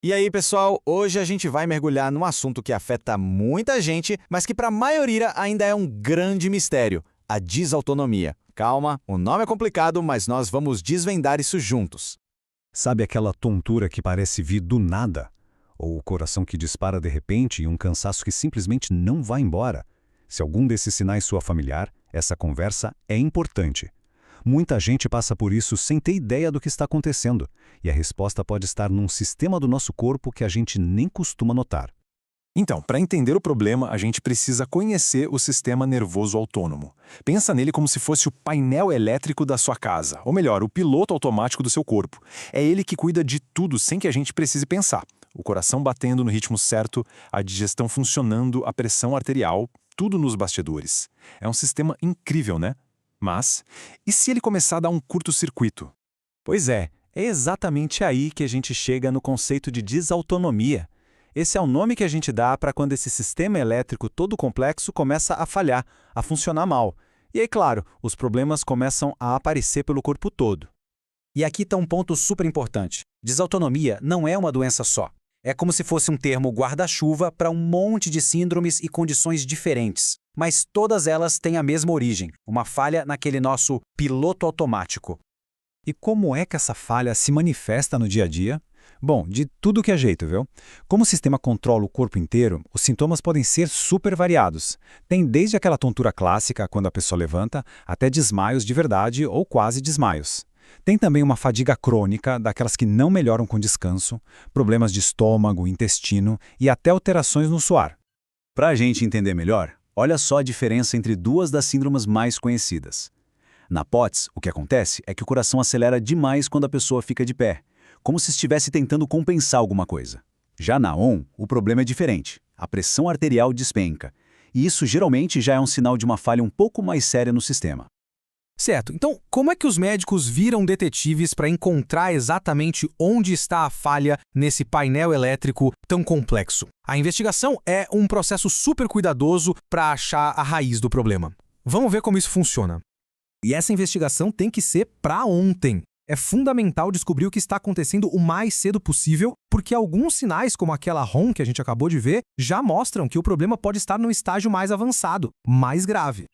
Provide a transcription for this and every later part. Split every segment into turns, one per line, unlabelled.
E aí, pessoal, hoje a gente vai mergulhar num assunto que afeta muita gente, mas que para a maioria ainda é um grande mistério: a desautonomia. Calma, o nome é complicado, mas nós vamos desvendar isso juntos.
Sabe aquela tontura que parece vir do nada? Ou o coração que dispara de repente e um cansaço que simplesmente não vai embora? Se algum desses sinais soa familiar, essa conversa é importante. Muita gente passa por isso sem ter ideia do que está acontecendo, e a resposta pode estar num sistema do nosso corpo que a gente nem costuma notar.
Então, para entender o problema, a gente precisa conhecer o sistema nervoso autônomo. Pensa nele como se fosse o painel elétrico da sua casa, ou melhor, o piloto automático do seu corpo. É ele que cuida de tudo sem que a gente precise pensar. O coração batendo no ritmo certo, a digestão funcionando, a pressão arterial, tudo nos bastidores. É um sistema incrível, né? Mas, e se ele começar a dar um curto-circuito?
Pois é exatamente aí que a gente chega no conceito de desautonomia. Esse é o nome que a gente dá para quando esse sistema elétrico todo complexo começa a falhar, a funcionar mal. E aí, claro, os problemas começam a aparecer pelo corpo todo.
E aqui está um ponto super importante. Desautonomia não é uma doença só. É como se fosse um termo guarda-chuva para um monte de síndromes e condições diferentes. Mas todas elas têm a mesma origem, uma falha naquele nosso piloto automático.
E como é que essa falha se manifesta no dia a dia? Bom, de tudo que é jeito, viu? Como o sistema controla o corpo inteiro, os sintomas podem ser super variados. Tem desde aquela tontura clássica, quando a pessoa levanta, até desmaios de verdade ou quase desmaios. Tem também uma fadiga crônica, daquelas que não melhoram com descanso, problemas de estômago, intestino e até alterações no suor. Para a gente entender melhor, olha só a diferença entre duas das síndromes mais conhecidas. Na POTS, o que acontece é que o coração acelera demais quando a pessoa fica de pé, como se estivesse tentando compensar alguma coisa. Já na ON, o problema é diferente. A pressão arterial despenca. E isso geralmente já é um sinal de uma falha um pouco mais séria no sistema.
Certo, então como é que os médicos viram detetives para encontrar exatamente onde está a falha nesse painel elétrico tão complexo? A investigação é um processo super cuidadoso para achar a raiz do problema. Vamos ver como isso funciona. E essa investigação tem que ser para ontem. É fundamental descobrir o que está acontecendo o mais cedo possível, porque alguns sinais, como aquela ROM que a gente acabou de ver, já mostram que o problema pode estar no estágio mais avançado, mais grave.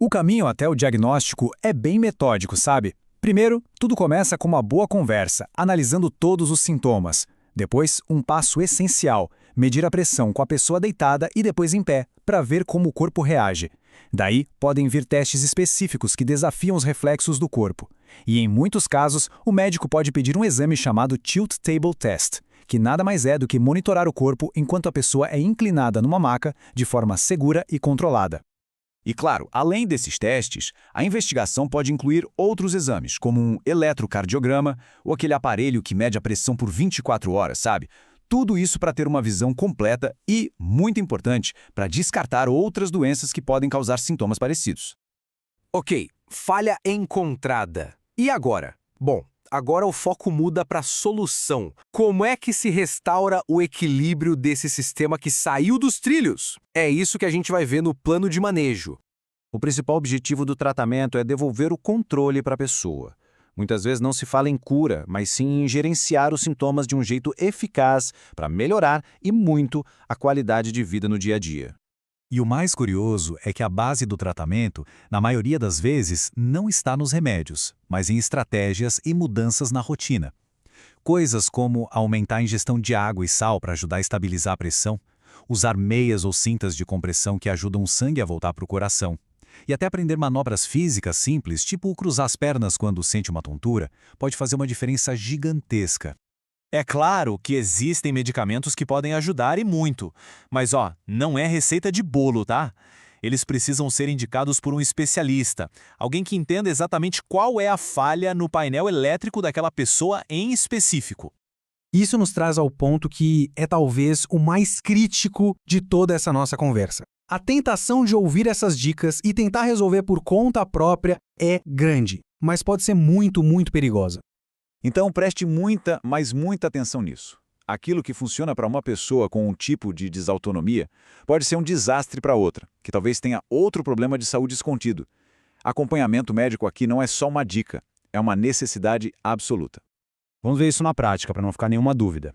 O caminho até o diagnóstico é bem metódico, sabe? Primeiro, tudo começa com uma boa conversa, analisando todos os sintomas. Depois, um passo essencial, medir a pressão com a pessoa deitada e depois em pé, para ver como o corpo reage. Daí, podem vir testes específicos que desafiam os reflexos do corpo. E em muitos casos, o médico pode pedir um exame chamado Tilt Table Test, que nada mais é do que monitorar o corpo enquanto a pessoa é inclinada numa maca de forma segura e controlada.
E claro, além desses testes, a investigação pode incluir outros exames, como um eletrocardiograma ou aquele aparelho que mede a pressão por 24 horas, sabe? Tudo isso para ter uma visão completa e, muito importante, para descartar outras doenças que podem causar sintomas parecidos.
Ok, falha encontrada. E agora? Bom, agora o foco muda para a solução. Como é que se restaura o equilíbrio desse sistema que saiu dos trilhos? É isso que a gente vai ver no plano de manejo.
O principal objetivo do tratamento é devolver o controle para a pessoa. Muitas vezes não se fala em cura, mas sim em gerenciar os sintomas de um jeito eficaz para melhorar e muito a qualidade de vida no dia a dia.
E o mais curioso é que a base do tratamento, na maioria das vezes, não está nos remédios, mas em estratégias e mudanças na rotina. Coisas como aumentar a ingestão de água e sal para ajudar a estabilizar a pressão, usar meias ou cintas de compressão que ajudam o sangue a voltar para o coração, e até aprender manobras físicas simples, tipo cruzar as pernas quando sente uma tontura, pode fazer uma diferença gigantesca.
É claro que existem medicamentos que podem ajudar e muito, mas não é receita de bolo, tá? Eles precisam ser indicados por um especialista, alguém que entenda exatamente qual é a falha no painel elétrico daquela pessoa em específico.
Isso nos traz ao ponto que é talvez o mais crítico de toda essa nossa conversa. A tentação de ouvir essas dicas e tentar resolver por conta própria é grande, mas pode ser muito, muito perigosa.
Então preste muita, mas muita atenção nisso. Aquilo que funciona para uma pessoa com um tipo de desautonomia pode ser um desastre para outra, que talvez tenha outro problema de saúde escondido. Acompanhamento médico aqui não é só uma dica, é uma necessidade absoluta.
Vamos ver isso na prática, para não ficar nenhuma dúvida.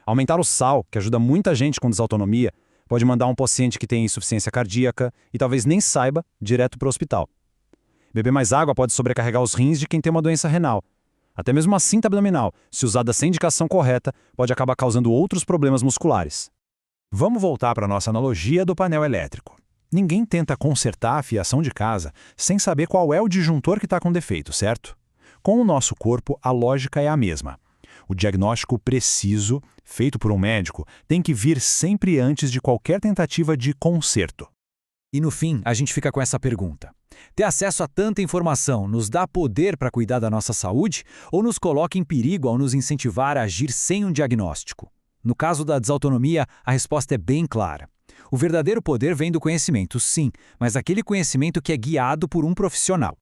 Aumentar o sal, que ajuda muita gente com desautonomia, pode mandar um paciente que tem insuficiência cardíaca e talvez nem saiba direto para o hospital. Beber mais água pode sobrecarregar os rins de quem tem uma doença renal. Até mesmo a cinta abdominal, se usada sem indicação correta, pode acabar causando outros problemas musculares.
Vamos voltar para a nossa analogia do painel elétrico. Ninguém tenta consertar a fiação de casa sem saber qual é o disjuntor que está com defeito, certo? Com o nosso corpo, a lógica é a mesma. O diagnóstico preciso, feito por um médico, tem que vir sempre antes de qualquer tentativa de conserto.
E no fim, a gente fica com essa pergunta. Ter acesso a tanta informação nos dá poder para cuidar da nossa saúde ou nos coloca em perigo ao nos incentivar a agir sem um diagnóstico? No caso da desautonomia, a resposta é bem clara. O verdadeiro poder vem do conhecimento, sim, mas aquele conhecimento que é guiado por um profissional.